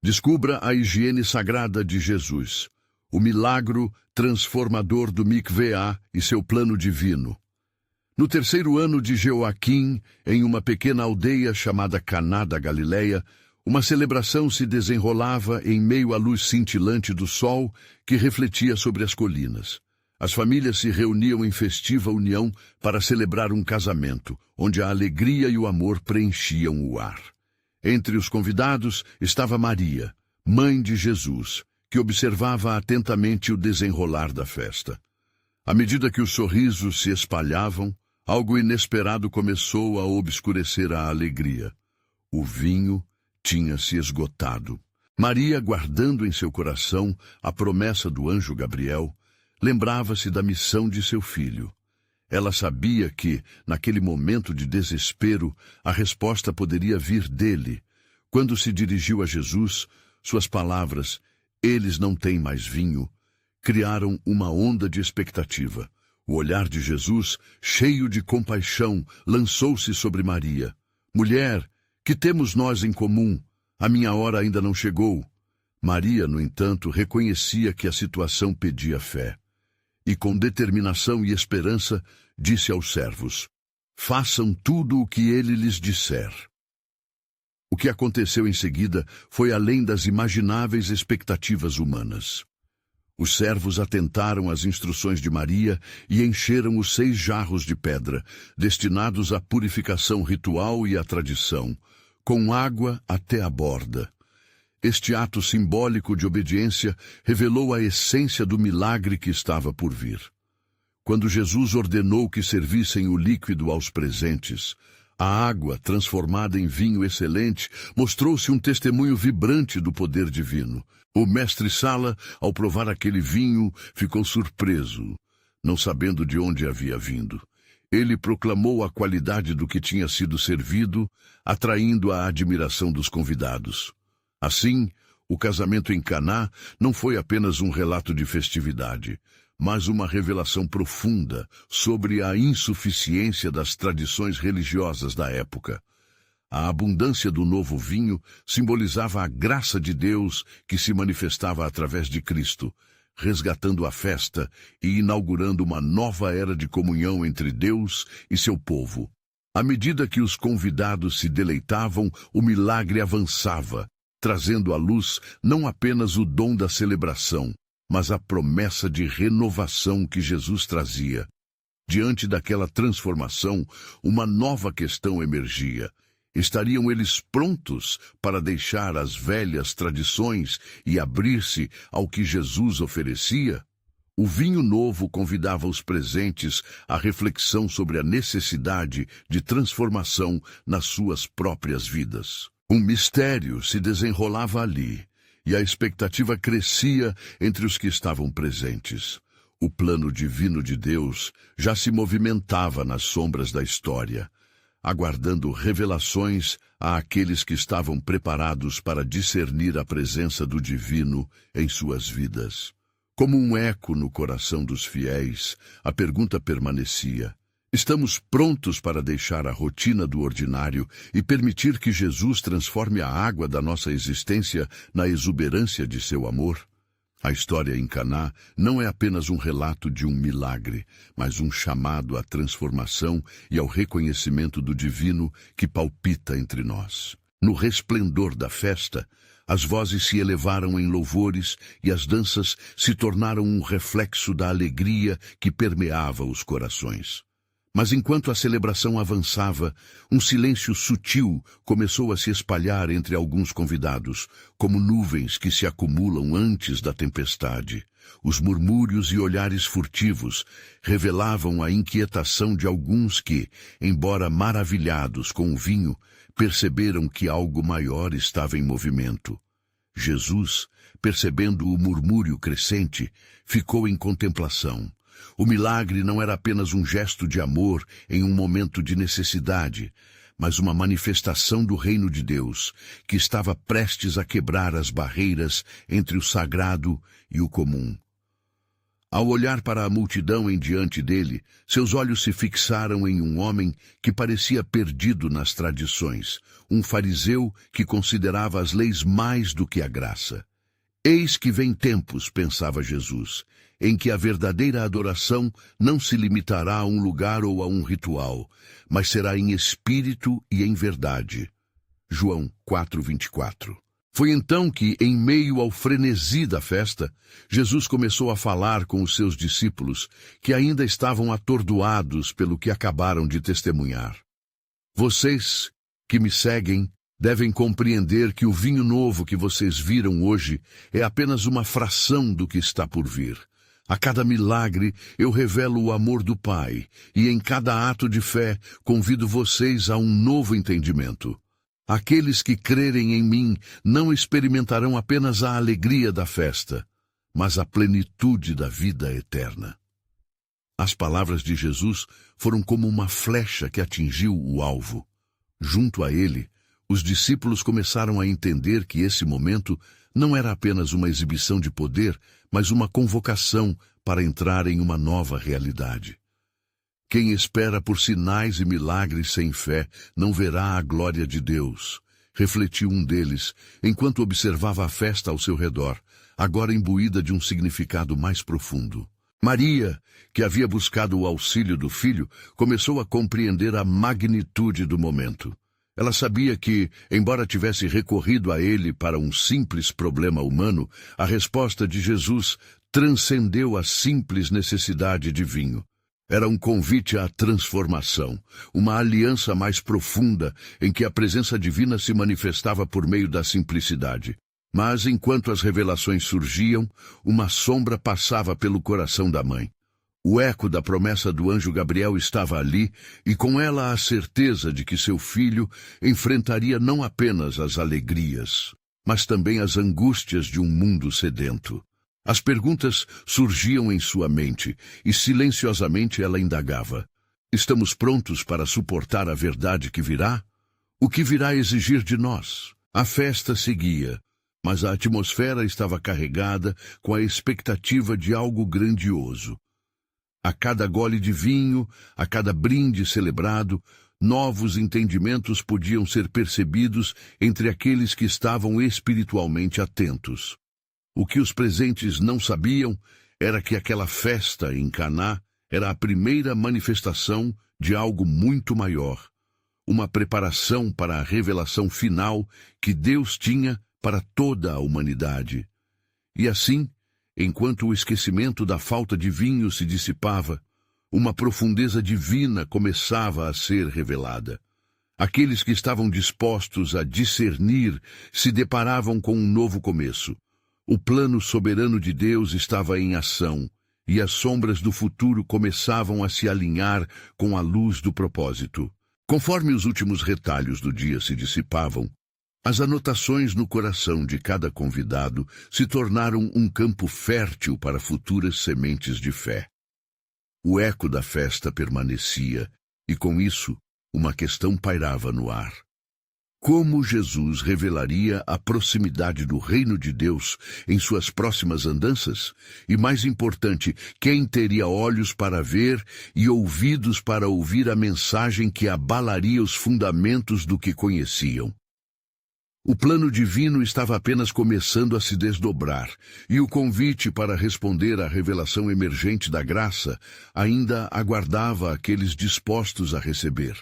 Descubra a higiene sagrada de Jesus, o milagro transformador do Mikveá e seu plano divino. No terceiro ano de Joaquim, em uma pequena aldeia chamada Caná da Galileia, uma celebração se desenrolava em meio à luz cintilante do sol que refletia sobre as colinas. As famílias se reuniam em festiva união para celebrar um casamento, onde a alegria e o amor preenchiam o ar. Entre os convidados estava Maria, mãe de Jesus, que observava atentamente o desenrolar da festa. À medida que os sorrisos se espalhavam, algo inesperado começou a obscurecer a alegria. O vinho tinha se esgotado. Maria, guardando em seu coração a promessa do anjo Gabriel, lembrava-se da missão de seu filho. Ela sabia que, naquele momento de desespero, a resposta poderia vir dele. Quando se dirigiu a Jesus, suas palavras, "Eles não têm mais vinho", criaram uma onda de expectativa. O olhar de Jesus, cheio de compaixão, lançou-se sobre Maria. "Mulher, que temos nós em comum? A minha hora ainda não chegou." Maria, no entanto, reconhecia que a situação pedia fé. E com determinação e esperança, disse aos servos, "Façam tudo o que ele lhes disser." O que aconteceu em seguida foi além das imagináveis expectativas humanas. Os servos atentaram às instruções de Maria e encheram os 6 jarros de pedra, destinados à purificação ritual e à tradição, com água até a borda. Este ato simbólico de obediência revelou a essência do milagre que estava por vir. Quando Jesus ordenou que servissem o líquido aos presentes, a água, transformada em vinho excelente, mostrou-se um testemunho vibrante do poder divino. O mestre-sala, ao provar aquele vinho, ficou surpreso, não sabendo de onde havia vindo. Ele proclamou a qualidade do que tinha sido servido, atraindo a admiração dos convidados. Assim, o casamento em Caná não foi apenas um relato de festividade, mas uma revelação profunda sobre a insuficiência das tradições religiosas da época. A abundância do novo vinho simbolizava a graça de Deus que se manifestava através de Cristo, resgatando a festa e inaugurando uma nova era de comunhão entre Deus e seu povo. À medida que os convidados se deleitavam, o milagre avançava, trazendo à luz não apenas o dom da celebração, mas a promessa de renovação que Jesus trazia. Diante daquela transformação, uma nova questão emergia. Estariam eles prontos para deixar as velhas tradições e abrir-se ao que Jesus oferecia? O vinho novo convidava os presentes à reflexão sobre a necessidade de transformação nas suas próprias vidas. Um mistério se desenrolava ali, e a expectativa crescia entre os que estavam presentes. O plano divino de Deus já se movimentava nas sombras da história, aguardando revelações àqueles que estavam preparados para discernir a presença do divino em suas vidas. Como um eco no coração dos fiéis, a pergunta permanecia: estamos prontos para deixar a rotina do ordinário e permitir que Jesus transforme a água da nossa existência na exuberância de seu amor? A história em Caná não é apenas um relato de um milagre, mas um chamado à transformação e ao reconhecimento do divino que palpita entre nós. No resplendor da festa, as vozes se elevaram em louvores e as danças se tornaram um reflexo da alegria que permeava os corações. Mas enquanto a celebração avançava, um silêncio sutil começou a se espalhar entre alguns convidados, como nuvens que se acumulam antes da tempestade. Os murmúrios e olhares furtivos revelavam a inquietação de alguns que, embora maravilhados com o vinho, perceberam que algo maior estava em movimento. Jesus, percebendo o murmúrio crescente, ficou em contemplação. O milagre não era apenas um gesto de amor em um momento de necessidade, mas uma manifestação do reino de Deus, que estava prestes a quebrar as barreiras entre o sagrado e o comum. Ao olhar para a multidão em diante dele, seus olhos se fixaram em um homem que parecia perdido nas tradições, um fariseu que considerava as leis mais do que a graça. Eis que vem tempos, pensava Jesus, em que a verdadeira adoração não se limitará a um lugar ou a um ritual, mas será em espírito e em verdade. João 4:24. Foi então que, em meio ao frenesi da festa, Jesus começou a falar com os seus discípulos, que ainda estavam atordoados pelo que acabaram de testemunhar. Vocês que me seguem devem compreender que o vinho novo que vocês viram hoje é apenas uma fração do que está por vir. A cada milagre eu revelo o amor do Pai, e em cada ato de fé convido vocês a um novo entendimento. Aqueles que crerem em mim não experimentarão apenas a alegria da festa, mas a plenitude da vida eterna. As palavras de Jesus foram como uma flecha que atingiu o alvo. Junto a ele, os discípulos começaram a entender que esse momento não era apenas uma exibição de poder, mas uma convocação para entrar em uma nova realidade. Quem espera por sinais e milagres sem fé não verá a glória de Deus, refletiu um deles, enquanto observava a festa ao seu redor, agora imbuída de um significado mais profundo. Maria, que havia buscado o auxílio do filho, começou a compreender a magnitude do momento. Ela sabia que, embora tivesse recorrido a ele para um simples problema humano, a resposta de Jesus transcendeu a simples necessidade de vinho. Era um convite à transformação, uma aliança mais profunda em que a presença divina se manifestava por meio da simplicidade. Mas, enquanto as revelações surgiam, uma sombra passava pelo coração da mãe. O eco da promessa do anjo Gabriel estava ali, e com ela a certeza de que seu filho enfrentaria não apenas as alegrias, mas também as angústias de um mundo sedento. As perguntas surgiam em sua mente, e silenciosamente ela indagava: estamos prontos para suportar a verdade que virá? O que virá exigir de nós? A festa seguia, mas a atmosfera estava carregada com a expectativa de algo grandioso. A cada gole de vinho, a cada brinde celebrado, novos entendimentos podiam ser percebidos entre aqueles que estavam espiritualmente atentos. O que os presentes não sabiam era que aquela festa em Caná era a primeira manifestação de algo muito maior, uma preparação para a revelação final que Deus tinha para toda a humanidade. E assim, enquanto o esquecimento da falta de vinho se dissipava, uma profundeza divina começava a ser revelada. Aqueles que estavam dispostos a discernir se deparavam com um novo começo. O plano soberano de Deus estava em ação, e as sombras do futuro começavam a se alinhar com a luz do propósito. Conforme os últimos retalhos do dia se dissipavam, as anotações no coração de cada convidado se tornaram um campo fértil para futuras sementes de fé. O eco da festa permanecia, e com isso, uma questão pairava no ar. Como Jesus revelaria a proximidade do reino de Deus em suas próximas andanças? E mais importante, quem teria olhos para ver e ouvidos para ouvir a mensagem que abalaria os fundamentos do que conheciam? O plano divino estava apenas começando a se desdobrar, e o convite para responder à revelação emergente da graça ainda aguardava aqueles dispostos a receber.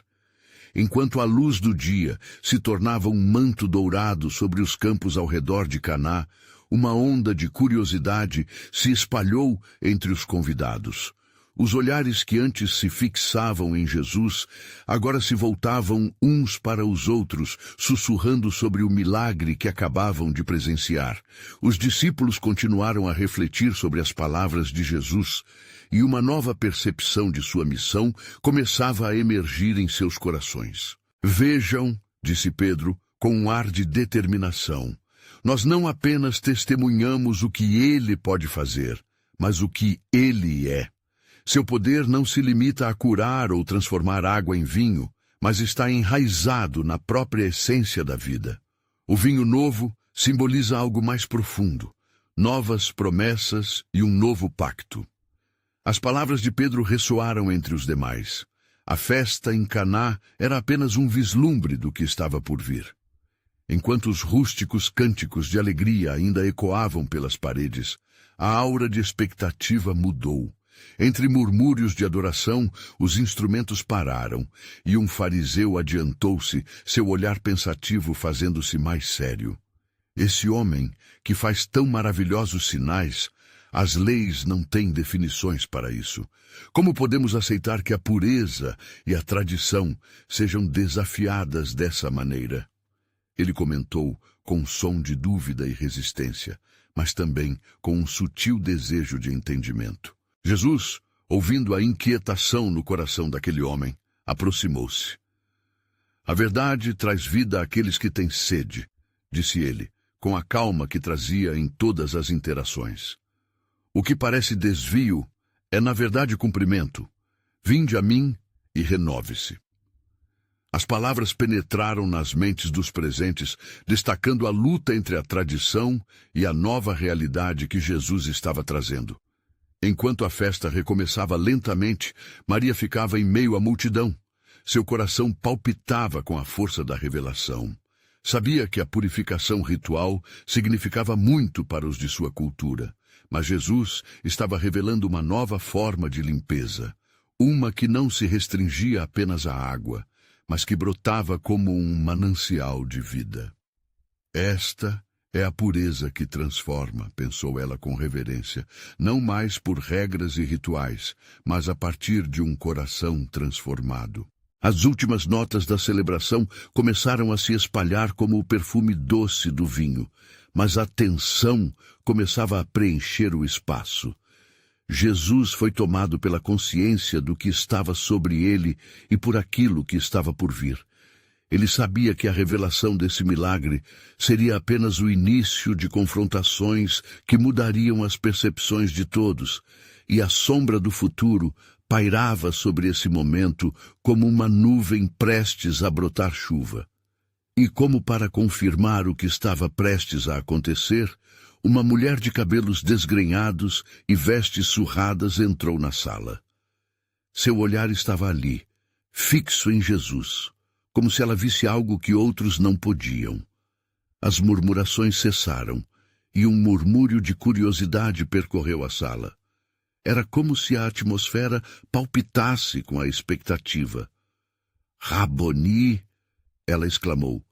Enquanto a luz do dia se tornava um manto dourado sobre os campos ao redor de Caná, uma onda de curiosidade se espalhou entre os convidados. Os olhares que antes se fixavam em Jesus, agora se voltavam uns para os outros, sussurrando sobre o milagre que acabavam de presenciar. Os discípulos continuaram a refletir sobre as palavras de Jesus, e uma nova percepção de sua missão começava a emergir em seus corações. Vejam, disse Pedro, com um ar de determinação, nós não apenas testemunhamos o que ele pode fazer, mas o que ele é. Seu poder não se limita a curar ou transformar água em vinho, mas está enraizado na própria essência da vida. O vinho novo simboliza algo mais profundo, novas promessas e um novo pacto. As palavras de Pedro ressoaram entre os demais. A festa em Caná era apenas um vislumbre do que estava por vir. Enquanto os rústicos cânticos de alegria ainda ecoavam pelas paredes, a aura de expectativa mudou. Entre murmúrios de adoração, os instrumentos pararam, e um fariseu adiantou-se, seu olhar pensativo fazendo-se mais sério. Esse homem, que faz tão maravilhosos sinais, as leis não têm definições para isso. Como podemos aceitar que a pureza e a tradição sejam desafiadas dessa maneira? Ele comentou com um som de dúvida e resistência, mas também com um sutil desejo de entendimento. Jesus, ouvindo a inquietação no coração daquele homem, aproximou-se. A verdade traz vida àqueles que têm sede, disse ele, com a calma que trazia em todas as interações. O que parece desvio é, na verdade, cumprimento. Vinde a mim e renove-se. As palavras penetraram nas mentes dos presentes, destacando a luta entre a tradição e a nova realidade que Jesus estava trazendo. Enquanto a festa recomeçava lentamente, Maria ficava em meio à multidão. Seu coração palpitava com a força da revelação. Sabia que a purificação ritual significava muito para os de sua cultura, mas Jesus estava revelando uma nova forma de limpeza, uma que não se restringia apenas à água, mas que brotava como um manancial de vida. Esta é a pureza que transforma, pensou ela com reverência, não mais por regras e rituais, mas a partir de um coração transformado. As últimas notas da celebração começaram a se espalhar como o perfume doce do vinho, mas a tensão começava a preencher o espaço. Jesus foi tomado pela consciência do que estava sobre ele e por aquilo que estava por vir. Ele sabia que a revelação desse milagre seria apenas o início de confrontações que mudariam as percepções de todos, e a sombra do futuro pairava sobre esse momento como uma nuvem prestes a brotar chuva. E como para confirmar o que estava prestes a acontecer, uma mulher de cabelos desgrenhados e vestes surradas entrou na sala. Seu olhar estava ali, fixo em Jesus, como se ela visse algo que outros não podiam. As murmurações cessaram, e um murmúrio de curiosidade percorreu a sala. Era como se a atmosfera palpitasse com a expectativa. "Raboni!" ela exclamou.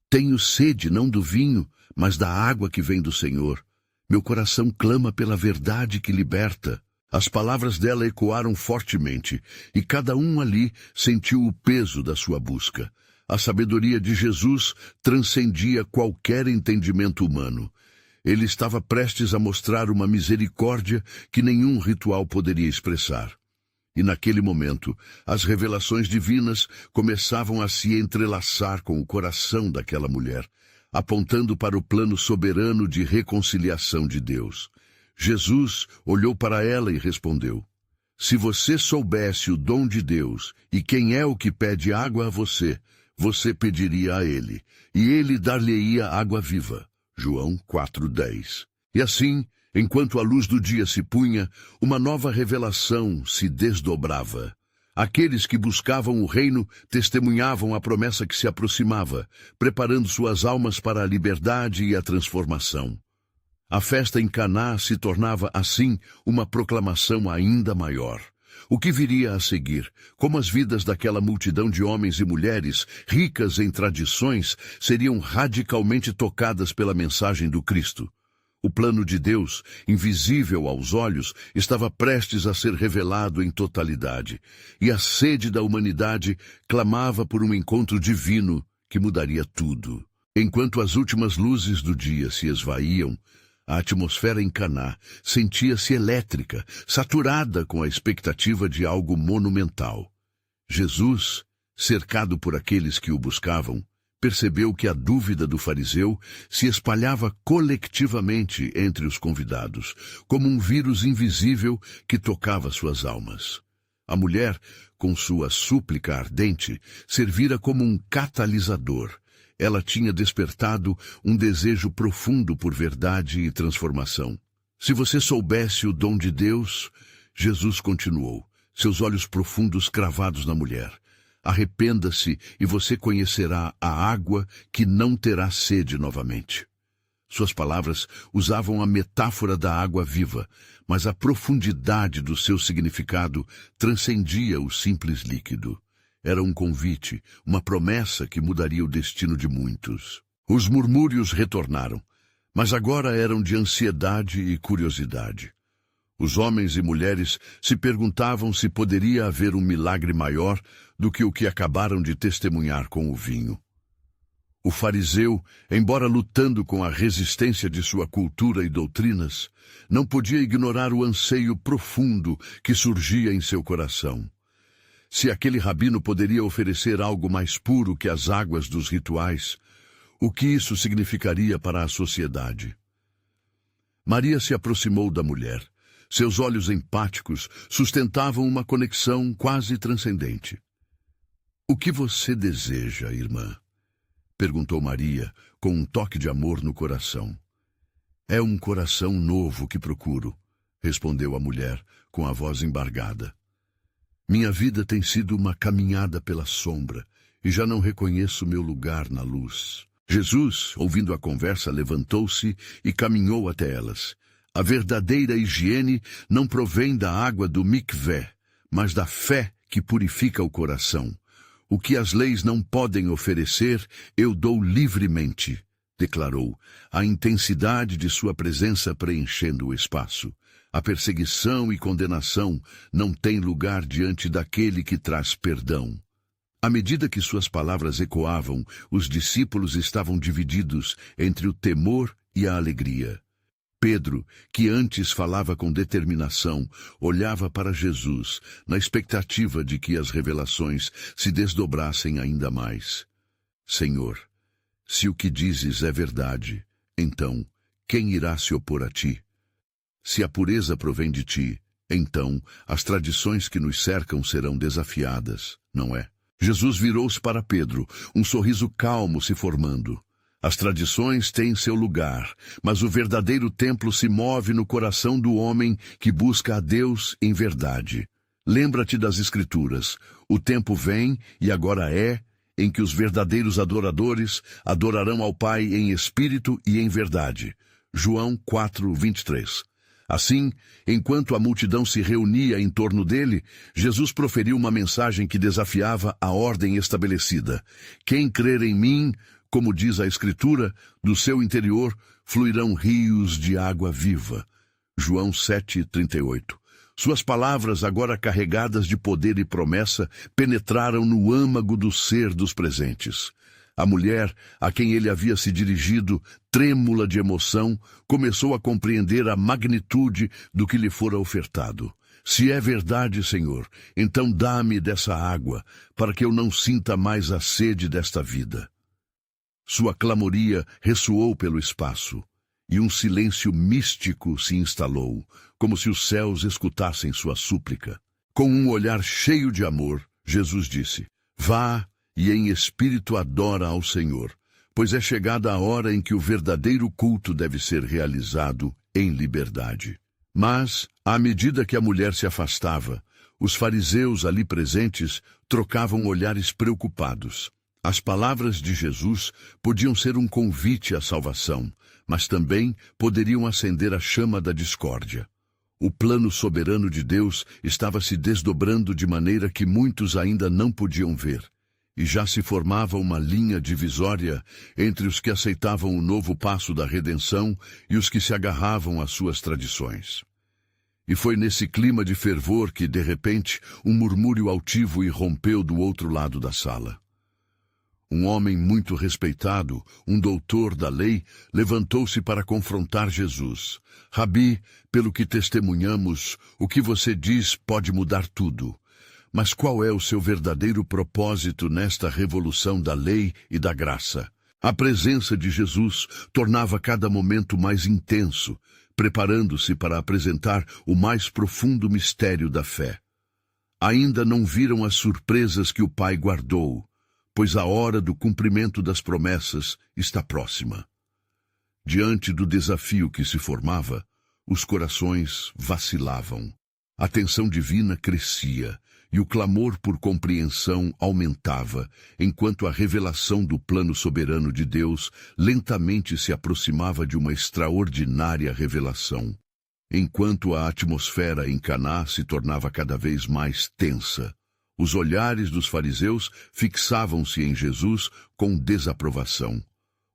"Tenho sede não do vinho, mas da água que vem do Senhor. Meu coração clama pela verdade que liberta." As palavras dela ecoaram fortemente, e cada um ali sentiu o peso da sua busca. A sabedoria de Jesus transcendia qualquer entendimento humano. Ele estava prestes a mostrar uma misericórdia que nenhum ritual poderia expressar. E naquele momento, as revelações divinas começavam a se entrelaçar com o coração daquela mulher, apontando para o plano soberano de reconciliação de Deus. Jesus olhou para ela e respondeu: "Se você soubesse o dom de Deus e quem é o que pede água a você, você pediria a ele, e ele dar-lhe-ia água viva." João 4:10. E assim, enquanto a luz do dia se punha, uma nova revelação se desdobrava. Aqueles que buscavam o reino testemunhavam a promessa que se aproximava, preparando suas almas para a liberdade e a transformação. A festa em Caná se tornava, assim, uma proclamação ainda maior. O que viria a seguir? Como as vidas daquela multidão de homens e mulheres, ricas em tradições, seriam radicalmente tocadas pela mensagem do Cristo. O plano de Deus, invisível aos olhos, estava prestes a ser revelado em totalidade, e a sede da humanidade clamava por um encontro divino que mudaria tudo. Enquanto as últimas luzes do dia se esvaíam, a atmosfera em Caná sentia-se elétrica, saturada com a expectativa de algo monumental. Jesus, cercado por aqueles que o buscavam, percebeu que a dúvida do fariseu se espalhava colectivamente entre os convidados, como um vírus invisível que tocava suas almas. A mulher, com sua súplica ardente, servira como um catalisador. Ela tinha despertado um desejo profundo por verdade e transformação. Se você soubesse o dom de Deus Jesus continuou, seus olhos profundos cravados na mulher. Arrependa-se e você conhecerá a água que não terá sede novamente. Suas palavras usavam a metáfora da água viva, mas a profundidade do seu significado transcendia o simples líquido. Era um convite, uma promessa que mudaria o destino de muitos. Os murmúrios retornaram, mas agora eram de ansiedade e curiosidade. Os homens e mulheres se perguntavam se poderia haver um milagre maior do que o que acabaram de testemunhar com o vinho. O fariseu, embora lutando com a resistência de sua cultura e doutrinas, não podia ignorar o anseio profundo que surgia em seu coração. Se aquele rabino poderia oferecer algo mais puro que as águas dos rituais, o que isso significaria para a sociedade? Maria se aproximou da mulher. Seus olhos empáticos sustentavam uma conexão quase transcendente. "O que você deseja, irmã?" perguntou Maria, com um toque de amor no coração. "É um coração novo que procuro", respondeu a mulher, com a voz embargada. "Minha vida tem sido uma caminhada pela sombra, e já não reconheço meu lugar na luz." Jesus, ouvindo a conversa, levantou-se e caminhou até elas. A verdadeira higiene não provém da água do mikvé, mas da fé que purifica o coração. "O que as leis não podem oferecer, eu dou livremente", declarou, a intensidade de sua presença preenchendo o espaço. A perseguição e condenação não têm lugar diante daquele que traz perdão. À medida que suas palavras ecoavam, os discípulos estavam divididos entre o temor e a alegria. Pedro, que antes falava com determinação, olhava para Jesus, na expectativa de que as revelações se desdobrassem ainda mais. "Senhor, se o que dizes é verdade, então, quem irá se opor a ti? Se a pureza provém de ti, então as tradições que nos cercam serão desafiadas, não é?" Jesus virou-se para Pedro, um sorriso calmo se formando. "As tradições têm seu lugar, mas o verdadeiro templo se move no coração do homem que busca a Deus em verdade. Lembra-te das Escrituras. O tempo vem, e agora é, em que os verdadeiros adoradores adorarão ao Pai em espírito e em verdade." João 4:23. Assim, enquanto a multidão se reunia em torno dele, Jesus proferiu uma mensagem que desafiava a ordem estabelecida. "Quem crer em mim, como diz a Escritura, do seu interior fluirão rios de água viva." João 7:38. Suas palavras, agora carregadas de poder e promessa, penetraram no âmago do ser dos presentes. A mulher, a quem ele havia se dirigido, trêmula de emoção, começou a compreender a magnitude do que lhe fora ofertado. "Se é verdade, Senhor, então dá-me dessa água, para que eu não sinta mais a sede desta vida." Sua clamoria ressoou pelo espaço, e um silêncio místico se instalou, como se os céus escutassem sua súplica. Com um olhar cheio de amor, Jesus disse: "Vá e em espírito adora ao Senhor, pois é chegada a hora em que o verdadeiro culto deve ser realizado em liberdade." Mas, à medida que a mulher se afastava, os fariseus ali presentes trocavam olhares preocupados. As palavras de Jesus podiam ser um convite à salvação, mas também poderiam acender a chama da discórdia. O plano soberano de Deus estava se desdobrando de maneira que muitos ainda não podiam ver, e já se formava uma linha divisória entre os que aceitavam o novo passo da redenção e os que se agarravam às suas tradições. E foi nesse clima de fervor que, de repente, um murmúrio altivo irrompeu do outro lado da sala. Um homem muito respeitado, um doutor da lei, levantou-se para confrontar Jesus. "Rabi, pelo que testemunhamos, o que você diz pode mudar tudo. Mas qual é o seu verdadeiro propósito nesta revolução da lei e da graça?" A presença de Jesus tornava cada momento mais intenso, preparando-se para apresentar o mais profundo mistério da fé. Ainda não viram as surpresas que o Pai guardou, pois a hora do cumprimento das promessas está próxima. Diante do desafio que se formava, os corações vacilavam. A tensão divina crescia, e o clamor por compreensão aumentava, enquanto a revelação do plano soberano de Deus lentamente se aproximava de uma extraordinária revelação. Enquanto a atmosfera em Caná se tornava cada vez mais tensa, os olhares dos fariseus fixavam-se em Jesus com desaprovação.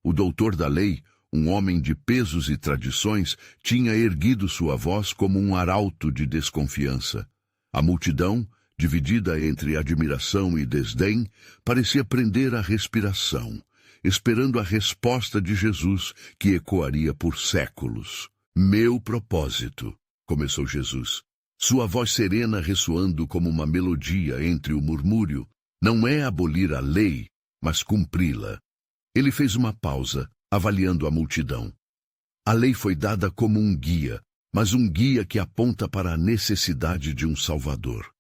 O doutor da lei, um homem de pesos e tradições, tinha erguido sua voz como um arauto de desconfiança. A multidão, dividida entre admiração e desdém, parecia prender a respiração, esperando a resposta de Jesus, que ecoaria por séculos. Meu propósito, começou Jesus, sua voz serena ressoando como uma melodia entre o murmúrio, não é abolir a lei, mas cumpri-la. Ele fez uma pausa, avaliando a multidão. A lei foi dada como um guia, mas um guia que aponta para a necessidade de um Salvador.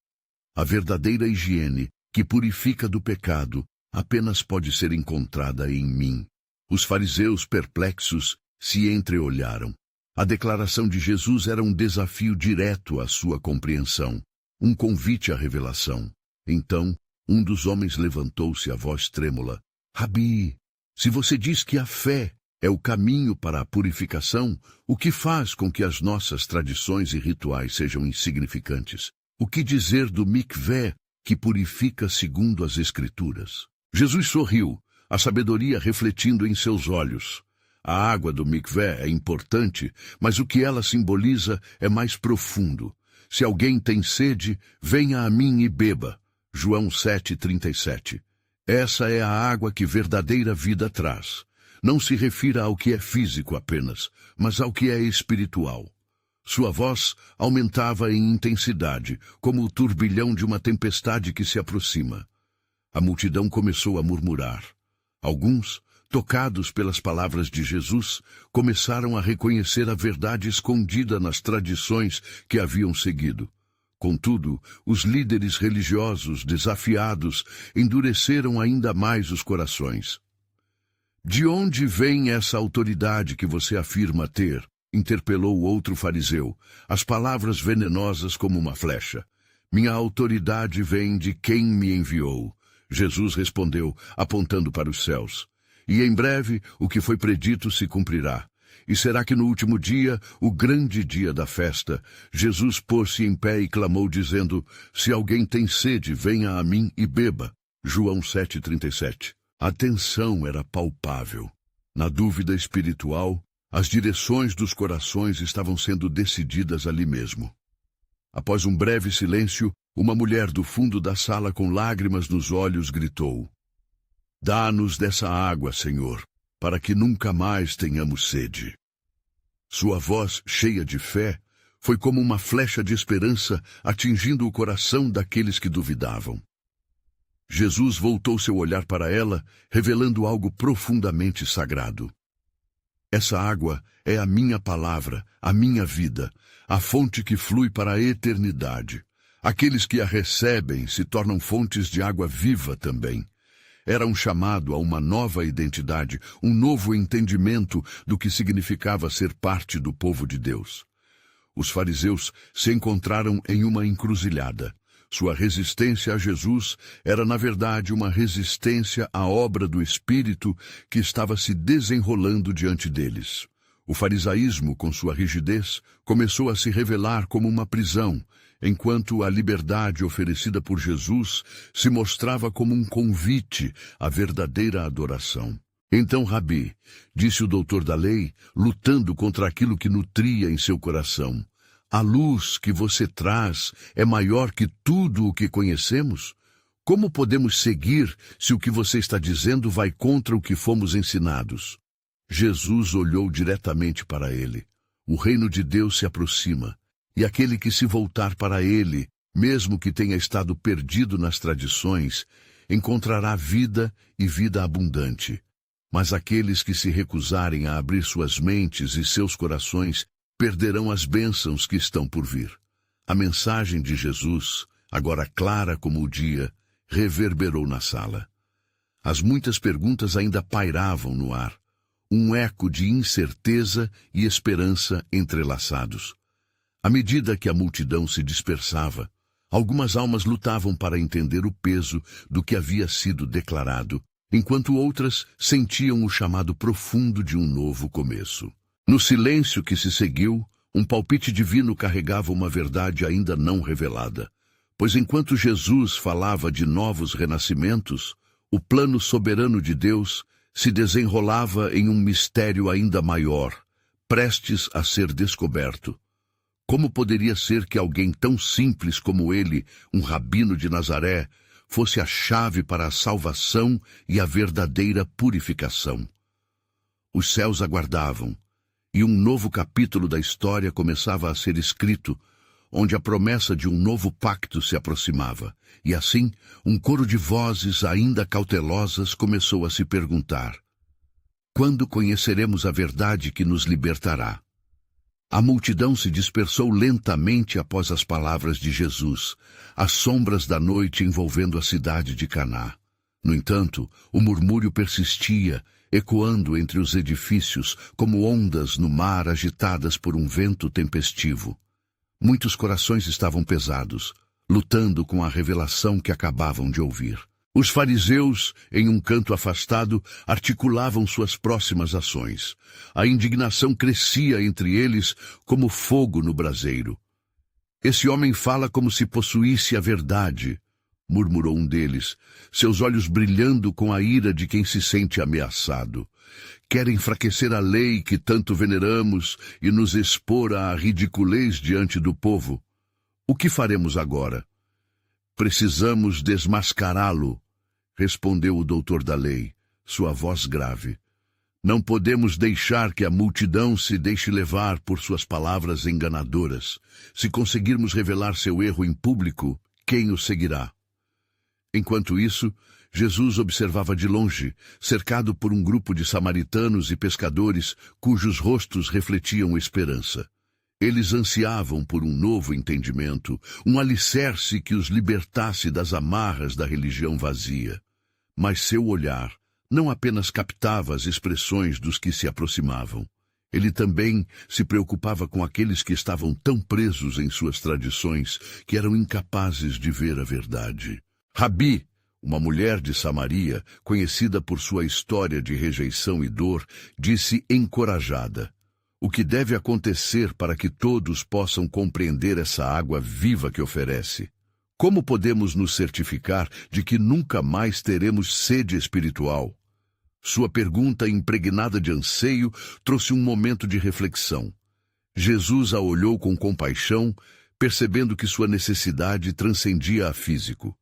A verdadeira higiene, que purifica do pecado, apenas pode ser encontrada em mim. Os fariseus, perplexos, se entreolharam. A declaração de Jesus era um desafio direto à sua compreensão, um convite à revelação. Então, um dos homens levantou-se a voz trêmula. Rabi, se você diz que a fé é o caminho para a purificação, o que faz com que as nossas tradições e rituais sejam insignificantes? O que dizer do mikvé, que purifica segundo as Escrituras? Jesus sorriu, a sabedoria refletindo em seus olhos. A água do mikvé é importante, mas o que ela simboliza é mais profundo. Se alguém tem sede, venha a mim e beba. João 7,37. Essa é a água que verdadeira vida traz. Não se refira ao que é físico apenas, mas ao que é espiritual. Sua voz aumentava em intensidade, como o turbilhão de uma tempestade que se aproxima. A multidão começou a murmurar. Alguns, tocados pelas palavras de Jesus, começaram a reconhecer a verdade escondida nas tradições que haviam seguido. Contudo, os líderes religiosos, desafiados, endureceram ainda mais os corações. De onde vem essa autoridade que você afirma ter? Interpelou outro fariseu, as palavras venenosas como uma flecha. Minha autoridade vem de quem me enviou. Jesus respondeu, apontando para os céus. E em breve o que foi predito se cumprirá. E será que no último dia, o grande dia da festa, Jesus pôs-se em pé e clamou dizendo, se alguém tem sede, venha a mim e beba. João 7,37. A tensão era palpável. Na dúvida espiritual, as direções dos corações estavam sendo decididas ali mesmo. Após um breve silêncio, uma mulher do fundo da sala com lágrimas nos olhos gritou, dá-nos dessa água, Senhor, para que nunca mais tenhamos sede. Sua voz, cheia de fé, foi como uma flecha de esperança atingindo o coração daqueles que duvidavam. Jesus voltou seu olhar para ela, revelando algo profundamente sagrado. Essa água é a minha palavra, a minha vida, a fonte que flui para a eternidade. Aqueles que a recebem se tornam fontes de água viva também. Era um chamado a uma nova identidade, um novo entendimento do que significava ser parte do povo de Deus. Os fariseus se encontraram em uma encruzilhada. Sua resistência a Jesus era, na verdade, uma resistência à obra do Espírito que estava se desenrolando diante deles. O farisaísmo, com sua rigidez, começou a se revelar como uma prisão, enquanto a liberdade oferecida por Jesus se mostrava como um convite à verdadeira adoração. Então, Rabi, disse o doutor da lei, lutando contra aquilo que nutria em seu coração, a luz que você traz é maior que tudo o que conhecemos? Como podemos seguir se o que você está dizendo vai contra o que fomos ensinados? Jesus olhou diretamente para ele. O reino de Deus se aproxima, e aquele que se voltar para ele, mesmo que tenha estado perdido nas tradições, encontrará vida e vida abundante. Mas aqueles que se recusarem a abrir suas mentes e seus corações perderão as bênçãos que estão por vir. A mensagem de Jesus, agora clara como o dia, reverberou na sala. As muitas perguntas ainda pairavam no ar, um eco de incerteza e esperança entrelaçados. À medida que a multidão se dispersava, algumas almas lutavam para entender o peso do que havia sido declarado, enquanto outras sentiam o chamado profundo de um novo começo. No silêncio que se seguiu, um palpite divino carregava uma verdade ainda não revelada, pois enquanto Jesus falava de novos renascimentos, o plano soberano de Deus se desenrolava em um mistério ainda maior, prestes a ser descoberto. Como poderia ser que alguém tão simples como ele, um rabino de Nazaré, fosse a chave para a salvação e a verdadeira purificação? Os céus aguardavam, e um novo capítulo da história começava a ser escrito, onde a promessa de um novo pacto se aproximava. E assim, um coro de vozes ainda cautelosas começou a se perguntar: quando conheceremos a verdade que nos libertará? A multidão se dispersou lentamente após as palavras de Jesus, as sombras da noite envolvendo a cidade de Caná. No entanto, o murmúrio persistia, ecoando entre os edifícios como ondas no mar agitadas por um vento tempestivo. Muitos corações estavam pesados, lutando com a revelação que acabavam de ouvir. Os fariseus, em um canto afastado, articulavam suas próximas ações. A indignação crescia entre eles como fogo no braseiro. Esse homem fala como se possuísse a verdade, murmurou um deles, seus olhos brilhando com a ira de quem se sente ameaçado. Quer enfraquecer a lei que tanto veneramos e nos expor à ridiculez diante do povo. O que faremos agora? Precisamos desmascará-lo, respondeu o doutor da lei, sua voz grave. Não podemos deixar que a multidão se deixe levar por suas palavras enganadoras. Se conseguirmos revelar seu erro em público, quem o seguirá? Enquanto isso, Jesus observava de longe, cercado por um grupo de samaritanos e pescadores cujos rostos refletiam esperança. Eles ansiavam por um novo entendimento, um alicerce que os libertasse das amarras da religião vazia. Mas seu olhar não apenas captava as expressões dos que se aproximavam. Ele também se preocupava com aqueles que estavam tão presos em suas tradições que eram incapazes de ver a verdade. Rabi, uma mulher de Samaria, conhecida por sua história de rejeição e dor, disse encorajada: o que deve acontecer para que todos possam compreender essa água viva que oferece? Como podemos nos certificar de que nunca mais teremos sede espiritual? Sua pergunta, impregnada de anseio, trouxe um momento de reflexão. Jesus a olhou com compaixão, percebendo que sua necessidade transcendia a físico.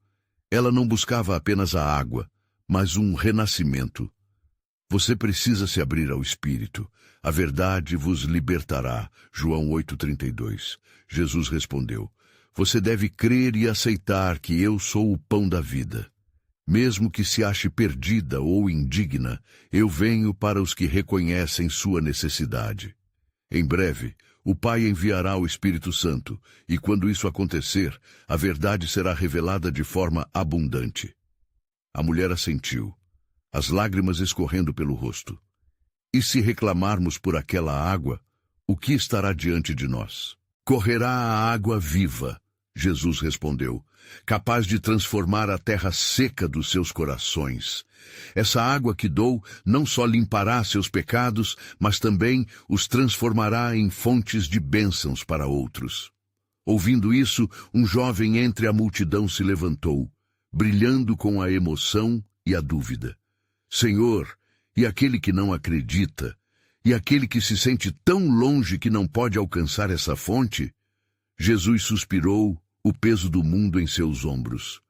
Ela não buscava apenas a água, mas um renascimento. Você precisa se abrir ao Espírito. A verdade vos libertará. João 8,32. Jesus respondeu: você deve crer e aceitar que eu sou o pão da vida. Mesmo que se ache perdida ou indigna, eu venho para os que reconhecem sua necessidade. Em breve, o Pai enviará o Espírito Santo, e quando isso acontecer, a verdade será revelada de forma abundante. A mulher assentiu, as lágrimas escorrendo pelo rosto. E se reclamarmos por aquela água, o que estará diante de nós? Correrá a água viva, Jesus respondeu, capaz de transformar a terra seca dos seus corações. Essa água que dou não só limpará seus pecados, mas também os transformará em fontes de bênçãos para outros. Ouvindo isso, um jovem entre a multidão se levantou, brilhando com a emoção e a dúvida. Senhor, e aquele que não acredita, e aquele que se sente tão longe que não pode alcançar essa fonte? Jesus suspirou, o peso do mundo em seus ombros.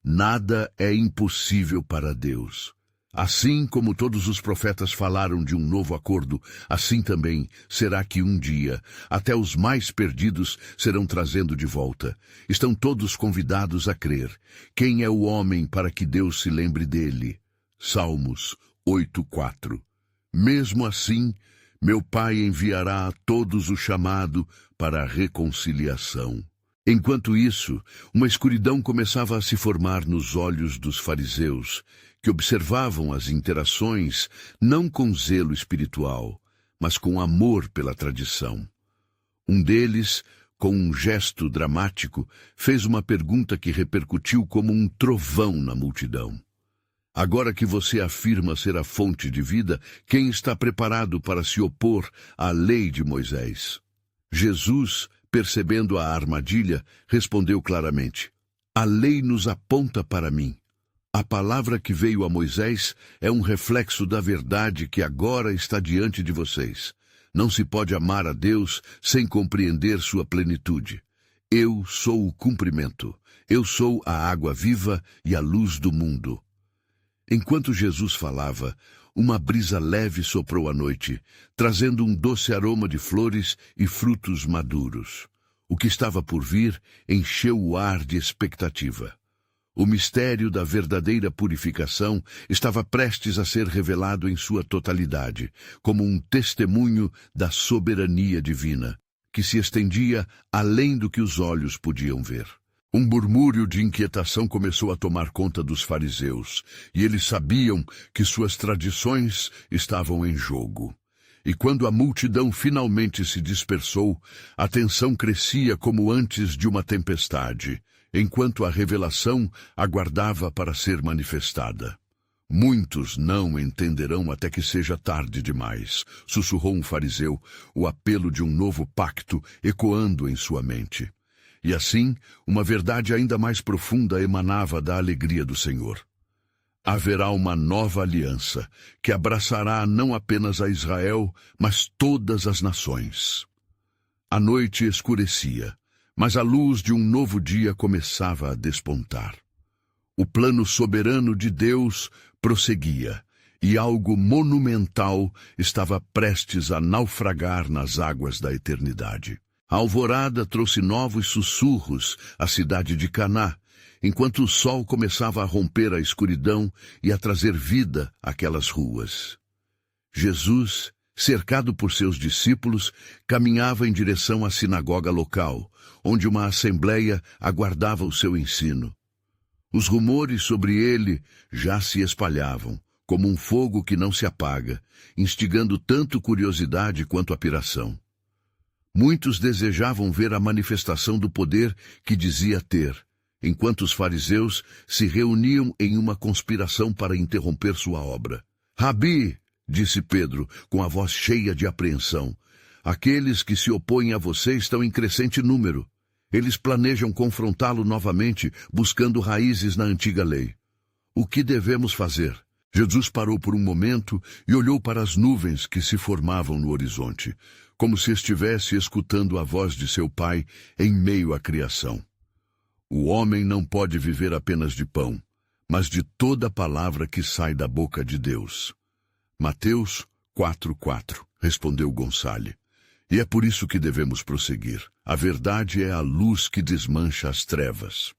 Nada é impossível para Deus. Assim como todos os profetas falaram de um novo acordo, assim também será que um dia, até os mais perdidos serão trazendo de volta. Estão todos convidados a crer. Quem é o homem para que Deus se lembre dele? Salmos 8,4. Mesmo assim, meu Pai enviará a todos o chamado para a reconciliação. Enquanto isso, uma escuridão começava a se formar nos olhos dos fariseus, que observavam as interações não com zelo espiritual, mas com amor pela tradição. Um deles, com um gesto dramático, fez uma pergunta que repercutiu como um trovão na multidão. Agora que você afirma ser a fonte de vida, quem está preparado para se opor à lei de Moisés? Jesus, percebendo a armadilha, respondeu claramente: a lei nos aponta para mim. A palavra que veio a Moisés é um reflexo da verdade que agora está diante de vocês. Não se pode amar a Deus sem compreender sua plenitude. Eu sou o cumprimento. Eu sou a água viva e a luz do mundo. Enquanto Jesus falava, uma brisa leve soprou à noite, trazendo um doce aroma de flores e frutos maduros. O que estava por vir encheu o ar de expectativa. O mistério da verdadeira purificação estava prestes a ser revelado em sua totalidade, como um testemunho da soberania divina, que se estendia além do que os olhos podiam ver. Um murmúrio de inquietação começou a tomar conta dos fariseus, e eles sabiam que suas tradições estavam em jogo. E quando a multidão finalmente se dispersou, a tensão crescia como antes de uma tempestade, enquanto a revelação aguardava para ser manifestada. Muitos não entenderão até que seja tarde demais, sussurrou um fariseu, o apelo de um novo pacto ecoando em sua mente. E assim, uma verdade ainda mais profunda emanava da alegria do Senhor. Haverá uma nova aliança, que abraçará não apenas a Israel, mas todas as nações. A noite escurecia, mas a luz de um novo dia começava a despontar. O plano soberano de Deus prosseguia, e algo monumental estava prestes a naufragar nas águas da eternidade. A alvorada trouxe novos sussurros à cidade de Caná, enquanto o sol começava a romper a escuridão e a trazer vida àquelas ruas. Jesus, cercado por seus discípulos, caminhava em direção à sinagoga local, onde uma assembleia aguardava o seu ensino. Os rumores sobre ele já se espalhavam, como um fogo que não se apaga, instigando tanto curiosidade quanto admiração. Muitos desejavam ver a manifestação do poder que dizia ter, enquanto os fariseus se reuniam em uma conspiração para interromper sua obra. Rabi, disse Pedro, com a voz cheia de apreensão, aqueles que se opõem a você estão em crescente número. Eles planejam confrontá-lo novamente, buscando raízes na antiga lei. O que devemos fazer? Jesus parou por um momento e olhou para as nuvens que se formavam no horizonte, como se estivesse escutando a voz de seu Pai em meio à criação. O homem não pode viver apenas de pão, mas de toda palavra que sai da boca de Deus. Mateus 4:4, respondeu Gonçalves. E é por isso que devemos prosseguir. A verdade é a luz que desmancha as trevas.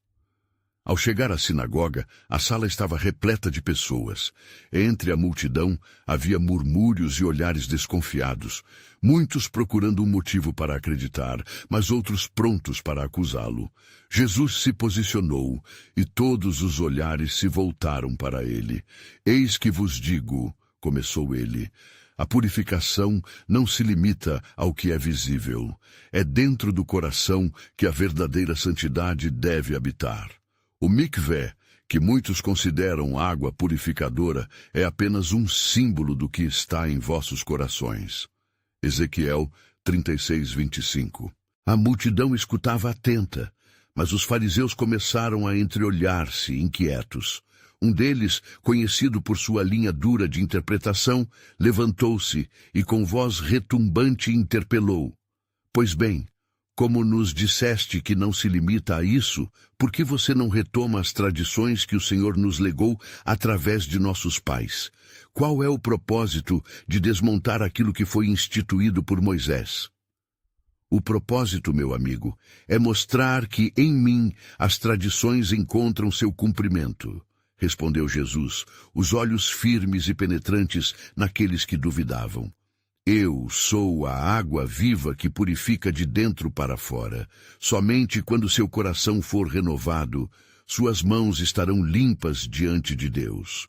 Ao chegar à sinagoga, a sala estava repleta de pessoas. Entre a multidão havia murmúrios e olhares desconfiados, muitos procurando um motivo para acreditar, mas outros prontos para acusá-lo. Jesus se posicionou, e todos os olhares se voltaram para ele. Eis que vos digo, começou ele, a purificação não se limita ao que é visível. É dentro do coração que a verdadeira santidade deve habitar. O mikvé, que muitos consideram água purificadora, é apenas um símbolo do que está em vossos corações. Ezequiel 36:25. A multidão escutava atenta, mas os fariseus começaram a entreolhar-se inquietos. Um deles, conhecido por sua linha dura de interpretação, levantou-se e com voz retumbante interpelou: Pois bem, como nos disseste que não se limita a isso, por que você não retoma as tradições que o Senhor nos legou através de nossos pais? Qual é o propósito de desmontar aquilo que foi instituído por Moisés? O propósito, meu amigo, é mostrar que em mim as tradições encontram seu cumprimento, respondeu Jesus, os olhos firmes e penetrantes naqueles que duvidavam. Eu sou a água viva que purifica de dentro para fora. Somente quando seu coração for renovado, suas mãos estarão limpas diante de Deus.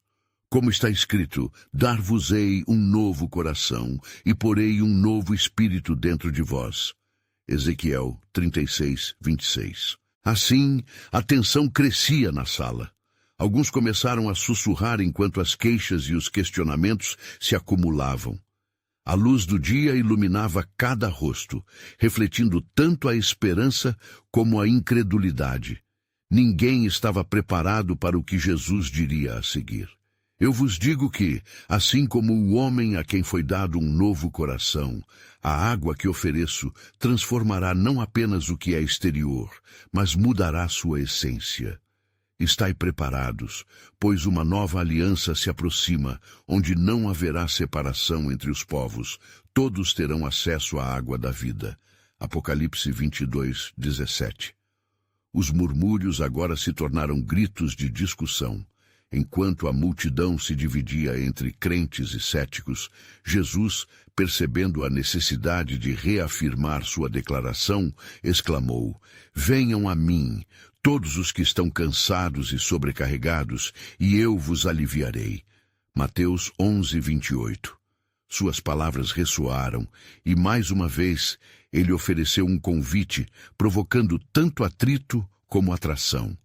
Como está escrito, dar-vos-ei um novo coração e porei um novo espírito dentro de vós. Ezequiel 36, 26. Assim, a tensão crescia na sala. Alguns começaram a sussurrar enquanto as queixas e os questionamentos se acumulavam. A luz do dia iluminava cada rosto, refletindo tanto a esperança como a incredulidade. Ninguém estava preparado para o que Jesus diria a seguir. Eu vos digo que, assim como o homem a quem foi dado um novo coração, a água que ofereço transformará não apenas o que é exterior, mas mudará sua essência. Estai preparados, pois uma nova aliança se aproxima, onde não haverá separação entre os povos. Todos terão acesso à água da vida. Apocalipse 22, 17. Os murmúrios agora se tornaram gritos de discussão. Enquanto a multidão se dividia entre crentes e céticos, Jesus, percebendo a necessidade de reafirmar sua declaração, exclamou: Venham a mim, todos os que estão cansados e sobrecarregados, e eu vos aliviarei. Mateus 11, 28. Suas palavras ressoaram, e mais uma vez ele ofereceu um convite, provocando tanto atrito como atração.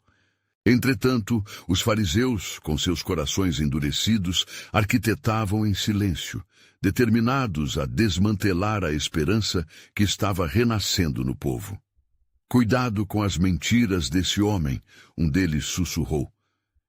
Entretanto, os fariseus, com seus corações endurecidos, arquitetavam em silêncio, determinados a desmantelar a esperança que estava renascendo no povo. Cuidado com as mentiras desse homem, um deles sussurrou.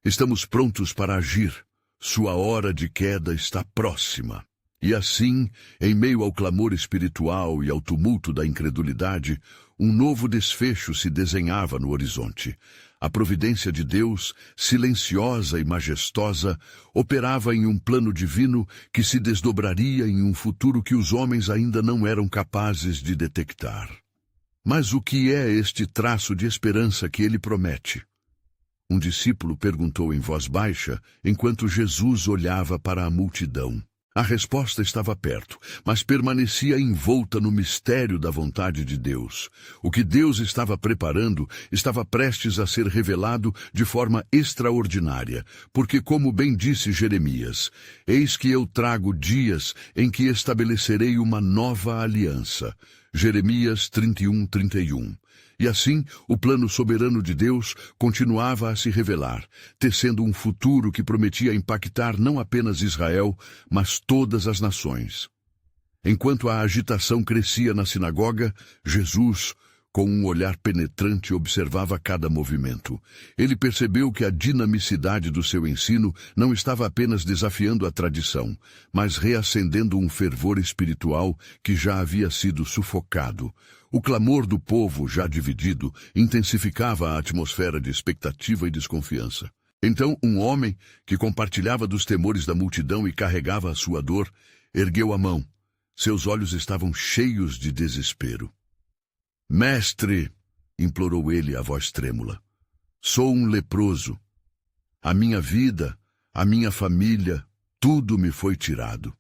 Estamos prontos para agir. Sua hora de queda está próxima. E assim, em meio ao clamor espiritual e ao tumulto da incredulidade, um novo desfecho se desenhava no horizonte. A providência de Deus, silenciosa e majestosa, operava em um plano divino que se desdobraria em um futuro que os homens ainda não eram capazes de detectar. Mas o que é este traço de esperança que ele promete? Um discípulo perguntou em voz baixa, enquanto Jesus olhava para a multidão. A resposta estava perto, mas permanecia envolta no mistério da vontade de Deus. O que Deus estava preparando estava prestes a ser revelado de forma extraordinária, porque, como bem disse Jeremias, eis que eu trago dias em que estabelecerei uma nova aliança. Jeremias 31, 31. E assim, o plano soberano de Deus continuava a se revelar, tecendo um futuro que prometia impactar não apenas Israel, mas todas as nações. Enquanto a agitação crescia na sinagoga, Jesus, com um olhar penetrante, observava cada movimento. Ele percebeu que a dinamicidade do seu ensino não estava apenas desafiando a tradição, mas reacendendo um fervor espiritual que já havia sido sufocado. O clamor do povo, já dividido, intensificava a atmosfera de expectativa e desconfiança. Então, um homem, que compartilhava dos temores da multidão e carregava a sua dor, ergueu a mão. Seus olhos estavam cheios de desespero. Mestre, implorou ele a voz trêmula, sou um leproso. A minha vida, a minha família, tudo me foi tirado.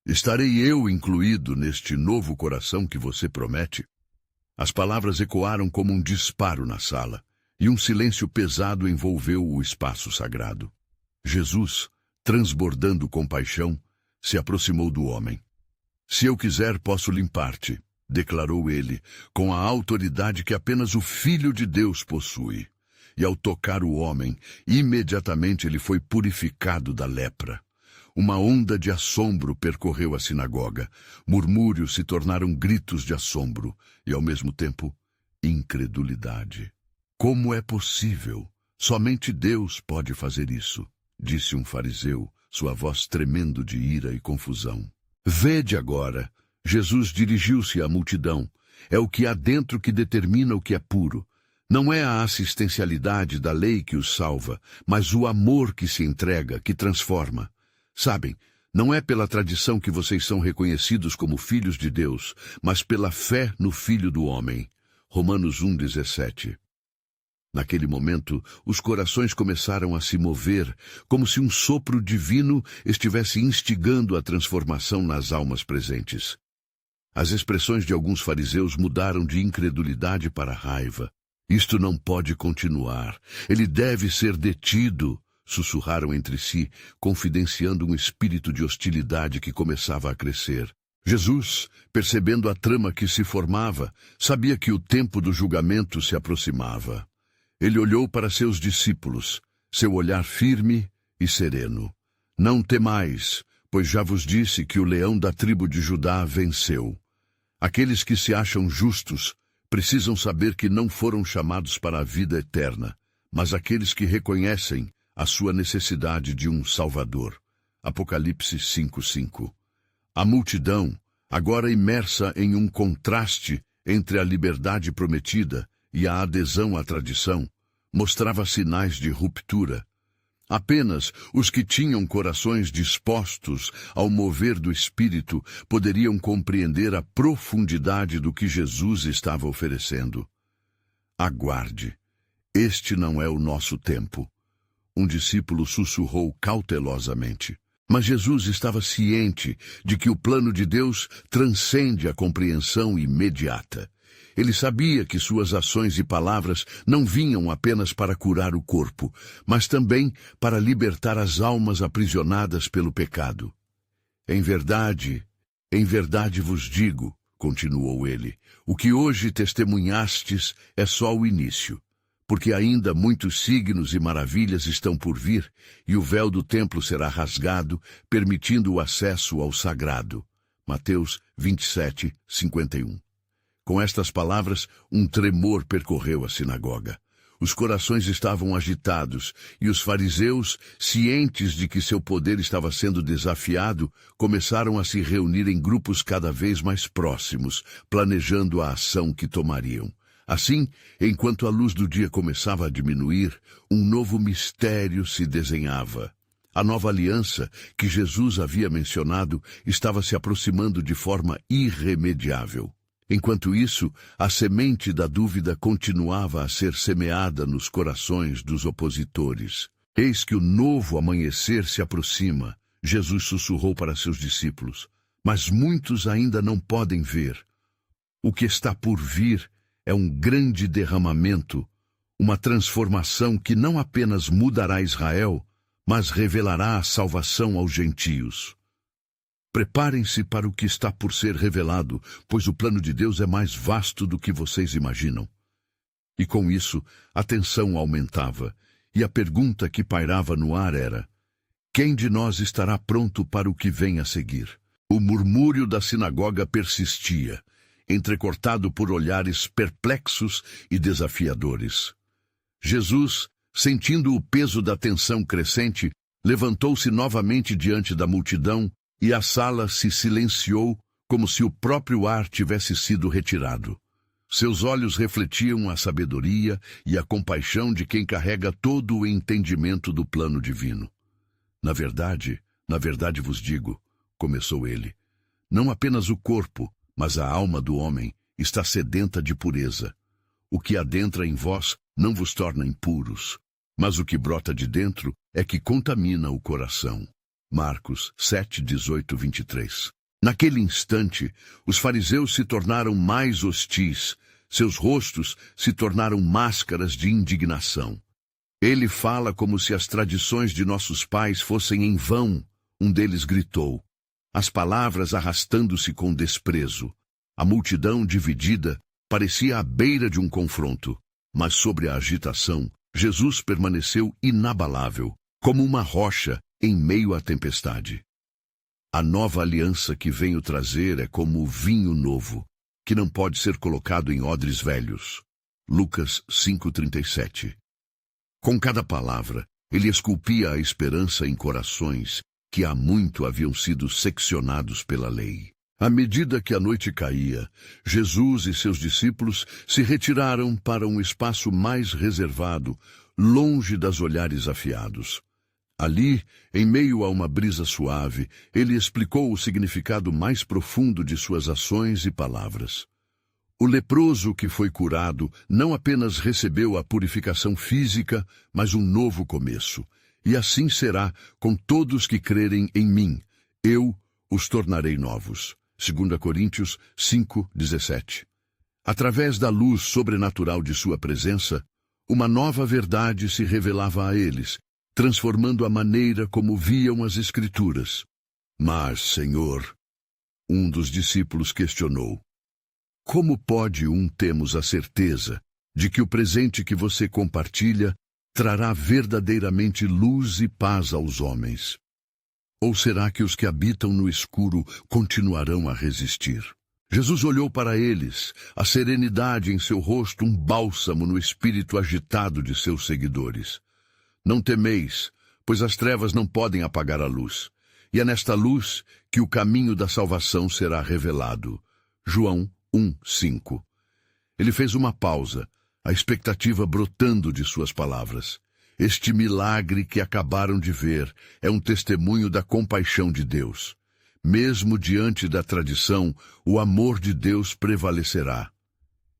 Estarei eu incluído neste novo coração que você promete? As palavras ecoaram como um disparo na sala, e um silêncio pesado envolveu o espaço sagrado. Jesus, transbordando compaixão, se aproximou do homem. Se eu quiser, posso limpar-te, declarou ele, com a autoridade que apenas o Filho de Deus possui. E ao tocar o homem, imediatamente ele foi purificado da lepra. Uma onda de assombro percorreu a sinagoga. Murmúrios se tornaram gritos de assombro e, ao mesmo tempo, incredulidade. Como é possível? Somente Deus pode fazer isso, disse um fariseu, sua voz tremendo de ira e confusão. Vede agora, Jesus dirigiu-se à multidão. É o que há dentro que determina o que é puro. Não é a assistencialidade da lei que os salva, mas o amor que se entrega, que transforma. Sabem, não é pela tradição que vocês são reconhecidos como filhos de Deus, mas pela fé no Filho do Homem. Romanos 1,17. Naquele momento, os corações começaram a se mover, como se um sopro divino estivesse instigando a transformação nas almas presentes. As expressões de alguns fariseus mudaram de incredulidade para raiva. Isto não pode continuar. Ele deve ser detido. Sussurraram entre si, confidenciando um espírito de hostilidade que começava a crescer. Jesus, percebendo a trama que se formava, sabia que o tempo do julgamento se aproximava. Ele olhou para seus discípulos, seu olhar firme e sereno. Não temais, pois já vos disse que o leão da tribo de Judá venceu. Aqueles que se acham justos precisam saber que não foram chamados para a vida eterna, mas aqueles que reconhecem a sua necessidade de um Salvador. Apocalipse 5:5. A multidão, agora imersa em um contraste entre a liberdade prometida e a adesão à tradição, mostrava sinais de ruptura. Apenas os que tinham corações dispostos ao mover do Espírito poderiam compreender a profundidade do que Jesus estava oferecendo. Aguarde. Este não é o nosso tempo. Um discípulo sussurrou cautelosamente. Mas Jesus estava ciente de que o plano de Deus transcende a compreensão imediata. Ele sabia que suas ações e palavras não vinham apenas para curar o corpo, mas também para libertar as almas aprisionadas pelo pecado. Em verdade vos digo, continuou ele, o que hoje testemunhastes é só o início. Porque ainda muitos signos e maravilhas estão por vir, e o véu do templo será rasgado, permitindo o acesso ao sagrado. Mateus 27:51. Com estas palavras, um tremor percorreu a sinagoga. Os corações estavam agitados, e os fariseus, cientes de que seu poder estava sendo desafiado, começaram a se reunir em grupos cada vez mais próximos, planejando a ação que tomariam. Assim, enquanto a luz do dia começava a diminuir, um novo mistério se desenhava. A nova aliança que Jesus havia mencionado estava se aproximando de forma irremediável. Enquanto isso, a semente da dúvida continuava a ser semeada nos corações dos opositores. Eis que o novo amanhecer se aproxima, Jesus sussurrou para seus discípulos. Mas muitos ainda não podem ver. O que está por vir é um grande derramamento, uma transformação que não apenas mudará Israel, mas revelará a salvação aos gentios. Preparem-se para o que está por ser revelado, pois o plano de Deus é mais vasto do que vocês imaginam. E com isso, a tensão aumentava, e a pergunta que pairava no ar era: quem de nós estará pronto para o que vem a seguir? O murmúrio da sinagoga persistia, entrecortado por olhares perplexos e desafiadores. Jesus, sentindo o peso da tensão crescente, levantou-se novamente diante da multidão e a sala se silenciou como se o próprio ar tivesse sido retirado. Seus olhos refletiam a sabedoria e a compaixão de quem carrega todo o entendimento do plano divino. Na verdade vos digo, começou ele, não apenas o corpo, mas a alma do homem está sedenta de pureza. O que adentra em vós não vos torna impuros, mas o que brota de dentro é que contamina o coração. Marcos 7:18-23. Naquele instante, os fariseus se tornaram mais hostis, seus rostos se tornaram máscaras de indignação. Ele fala como se as tradições de nossos pais fossem em vão, um deles gritou, as palavras arrastando-se com desprezo. A multidão dividida parecia à beira de um confronto, mas sobre a agitação, Jesus permaneceu inabalável, como uma rocha em meio à tempestade. A nova aliança que venho trazer é como vinho novo, que não pode ser colocado em odres velhos. Lucas 5:37. Com cada palavra, ele esculpia a esperança em corações que há muito haviam sido seccionados pela lei. À medida que a noite caía, Jesus e seus discípulos se retiraram para um espaço mais reservado, longe das olhares afiados. Ali, em meio a uma brisa suave, ele explicou o significado mais profundo de suas ações e palavras. O leproso que foi curado não apenas recebeu a purificação física, mas um novo começo. E assim será com todos que crerem em mim. Eu os tornarei novos. 2 Coríntios 5:17. Através da luz sobrenatural de sua presença, uma nova verdade se revelava a eles, transformando a maneira como viam as Escrituras. Mas, Senhor, Um dos discípulos questionou: Como pode termos a certeza de que o presente que você compartilha trará verdadeiramente luz e paz aos homens? Ou será que os que habitam no escuro continuarão a resistir? Jesus olhou para eles, a serenidade em seu rosto um bálsamo no espírito agitado de seus seguidores. Não temeis, pois as trevas não podem apagar a luz, e é nesta luz que o caminho da salvação será revelado. João 1:5. Ele fez uma pausa, a expectativa brotando de suas palavras. Este milagre que acabaram de ver é um testemunho da compaixão de Deus. Mesmo diante da tradição, o amor de Deus prevalecerá.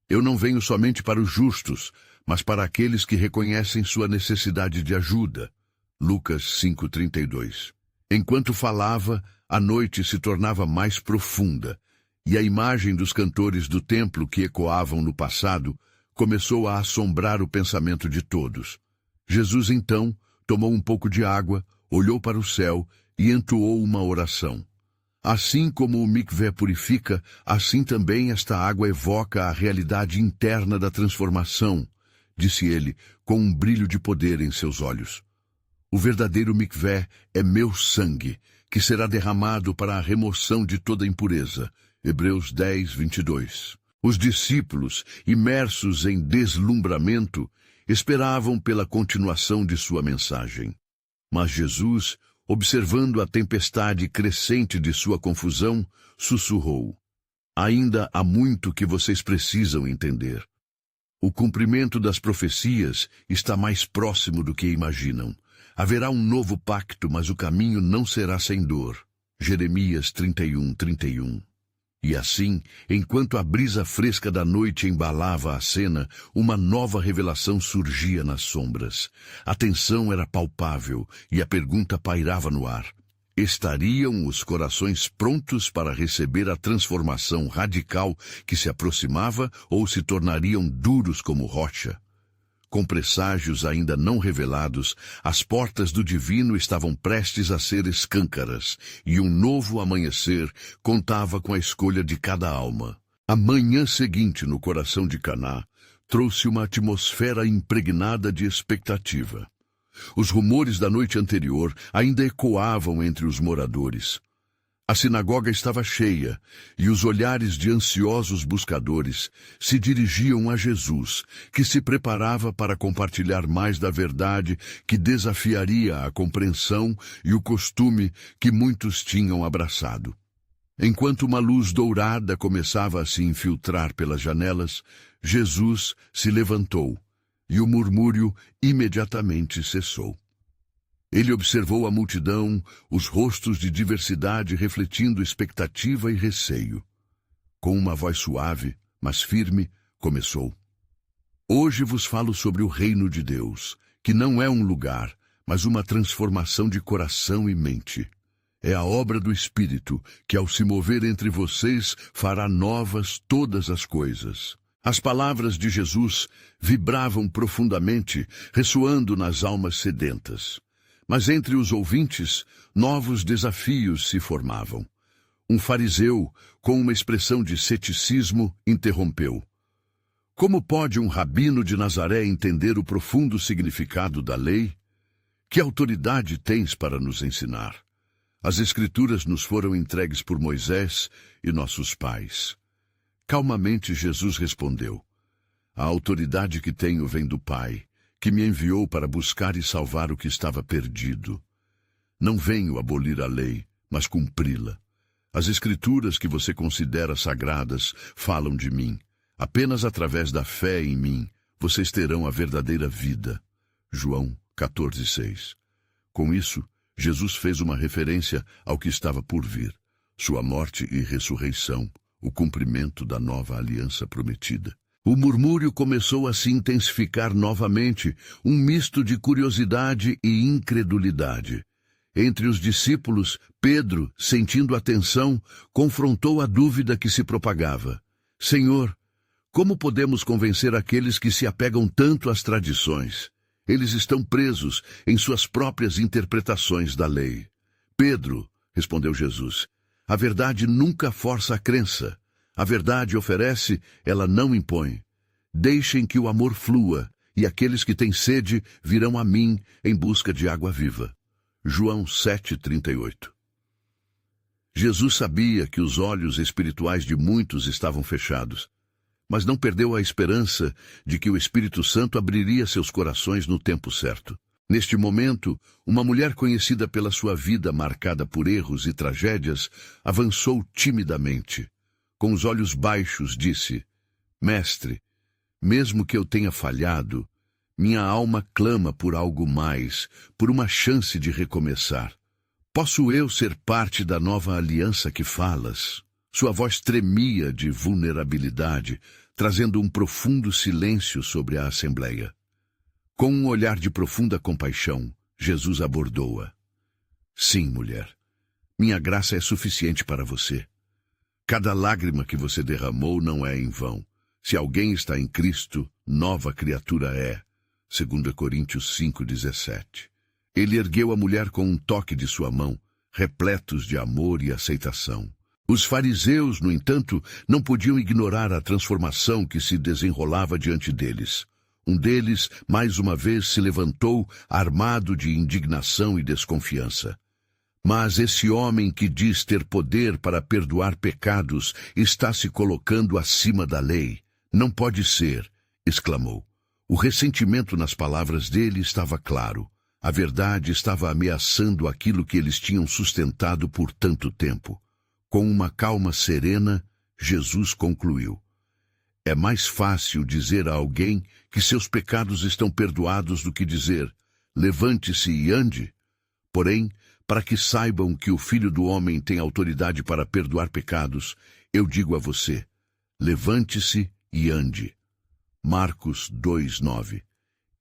Eu não venho somente para os justos, mas para aqueles que reconhecem sua necessidade de ajuda. Lucas 5:32. Enquanto falava, a noite se tornava mais profunda, e a imagem dos cantores do templo que ecoavam no passado começou a assombrar o pensamento de todos. Jesus, então, tomou um pouco de água, olhou para o céu e entoou uma oração. Assim como o mikvé purifica, assim também esta água evoca a realidade interna da transformação, disse ele, com um brilho de poder em seus olhos. O verdadeiro mikvé é meu sangue, que será derramado para a remoção de toda impureza. Hebreus 10:22. Os discípulos, imersos em deslumbramento, esperavam pela continuação de sua mensagem. Mas Jesus, observando a tempestade crescente de sua confusão, sussurrou: Ainda há muito que vocês precisam entender. O cumprimento das profecias está mais próximo do que imaginam. Haverá um novo pacto, mas o caminho não será sem dor. Jeremias 31:31. E assim, enquanto a brisa fresca da noite embalava a cena, uma nova revelação surgia nas sombras. A tensão era palpável e a pergunta pairava no ar. Estariam os corações prontos para receber a transformação radical que se aproximava ou se tornariam duros como rocha? Com presságios ainda não revelados, as portas do divino estavam prestes a ser escâncaras, e um novo amanhecer contava com a escolha de cada alma. A manhã seguinte no coração de Caná trouxe uma atmosfera impregnada de expectativa. Os rumores da noite anterior ainda ecoavam entre os moradores. A sinagoga estava cheia, e os olhares de ansiosos buscadores se dirigiam a Jesus, que se preparava para compartilhar mais da verdade que desafiaria a compreensão e o costume que muitos tinham abraçado. Enquanto uma luz dourada começava a se infiltrar pelas janelas, Jesus se levantou, e o murmúrio imediatamente cessou. Ele observou a multidão, os rostos de diversidade refletindo expectativa e receio. Com uma voz suave, mas firme, começou: Hoje vos falo sobre o reino de Deus, que não é um lugar, mas uma transformação de coração e mente. É a obra do Espírito, que ao se mover entre vocês fará novas todas as coisas. As palavras de Jesus vibravam profundamente, ressoando nas almas sedentas. Mas entre os ouvintes, novos desafios se formavam. Um fariseu, com uma expressão de ceticismo, interrompeu: Como pode um rabino de Nazaré entender o profundo significado da lei? Que autoridade tens para nos ensinar? As Escrituras nos foram entregues por Moisés e nossos pais. Calmamente Jesus respondeu: A autoridade que tenho vem do Pai, que me enviou para buscar e salvar o que estava perdido. Não venho abolir a lei, mas cumpri-la. As Escrituras que você considera sagradas falam de mim. Apenas através da fé em mim, vocês terão a verdadeira vida. João 14:6. Com isso, Jesus fez uma referência ao que estava por vir, sua morte e ressurreição, o cumprimento da nova aliança prometida. O murmúrio começou a se intensificar novamente, um misto de curiosidade e incredulidade. Entre os discípulos, Pedro, sentindo a tensão, confrontou a dúvida que se propagava: Senhor, como podemos convencer aqueles que se apegam tanto às tradições? Eles estão presos em suas próprias interpretações da lei. Pedro, respondeu Jesus, A verdade nunca força a crença. A verdade oferece, ela não impõe. Deixem que o amor flua, e aqueles que têm sede virão a mim em busca de água viva. João 7,38. Jesus sabia que os olhos espirituais de muitos estavam fechados, mas não perdeu a esperança de que o Espírito Santo abriria seus corações no tempo certo. Neste momento, uma mulher conhecida pela sua vida marcada por erros e tragédias avançou timidamente. Com os olhos baixos, disse: Mestre, mesmo que eu tenha falhado, minha alma clama por algo mais, por uma chance de recomeçar. Posso eu ser parte da nova aliança que falas? Sua voz tremia de vulnerabilidade, trazendo um profundo silêncio sobre a assembleia. Com um olhar de profunda compaixão, Jesus abordou-a. Sim, mulher, minha graça é suficiente para você. Cada lágrima que você derramou não é em vão. Se alguém está em Cristo, nova criatura é. 2 Coríntios 5,17. Ele ergueu a mulher com um toque de sua mão, repletos de amor e aceitação. Os fariseus, no entanto, não podiam ignorar a transformação que se desenrolava diante deles. Um deles, mais uma vez, se levantou, armado de indignação e desconfiança. Mas esse homem que diz ter poder para perdoar pecados está se colocando acima da lei. Não pode ser, exclamou. O ressentimento nas palavras dele estava claro. A verdade estava ameaçando aquilo que eles tinham sustentado por tanto tempo. Com uma calma serena, Jesus concluiu: é mais fácil dizer a alguém que seus pecados estão perdoados do que dizer: levante-se e ande. Porém, para que saibam que o Filho do Homem tem autoridade para perdoar pecados, eu digo a você: levante-se e ande. Marcos 2,9.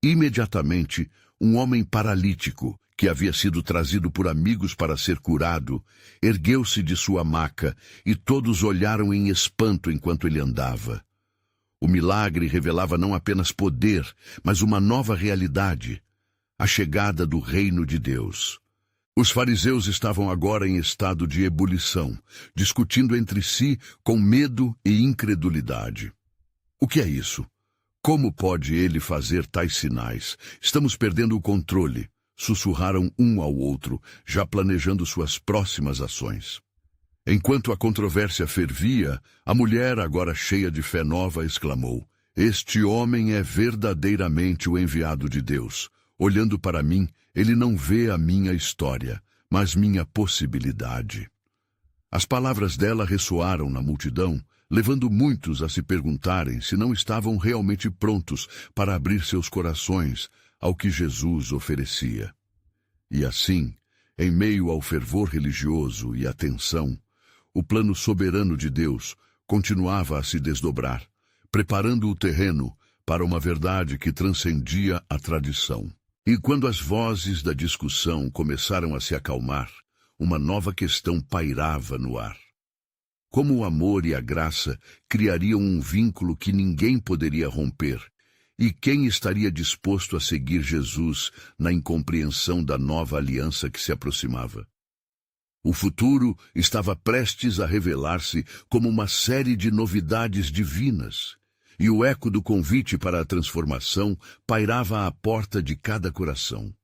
Imediatamente, um homem paralítico, que havia sido trazido por amigos para ser curado, ergueu-se de sua maca e todos olharam em espanto enquanto ele andava. O milagre revelava não apenas poder, mas uma nova realidade, a chegada do reino de Deus. Os fariseus estavam agora em estado de ebulição, discutindo entre si com medo e incredulidade. O que é isso? Como pode ele fazer tais sinais? Estamos perdendo o controle, sussurraram um ao outro, já planejando suas próximas ações. Enquanto a controvérsia fervia, a mulher, agora cheia de fé nova, exclamou: este homem é verdadeiramente o enviado de Deus. Olhando para mim, ele não vê a minha história, mas minha possibilidade. As palavras dela ressoaram na multidão, levando muitos a se perguntarem se não estavam realmente prontos para abrir seus corações ao que Jesus oferecia. E assim, em meio ao fervor religioso e à tensão, o plano soberano de Deus continuava a se desdobrar, preparando o terreno para uma verdade que transcendia a tradição. E quando as vozes da discussão começaram a se acalmar, uma nova questão pairava no ar. Como o amor e a graça criariam um vínculo que ninguém poderia romper, e quem estaria disposto a seguir Jesus na incompreensão da nova aliança que se aproximava? O futuro estava prestes a revelar-se como uma série de novidades divinas, e o eco do convite para a transformação pairava à porta de cada coração.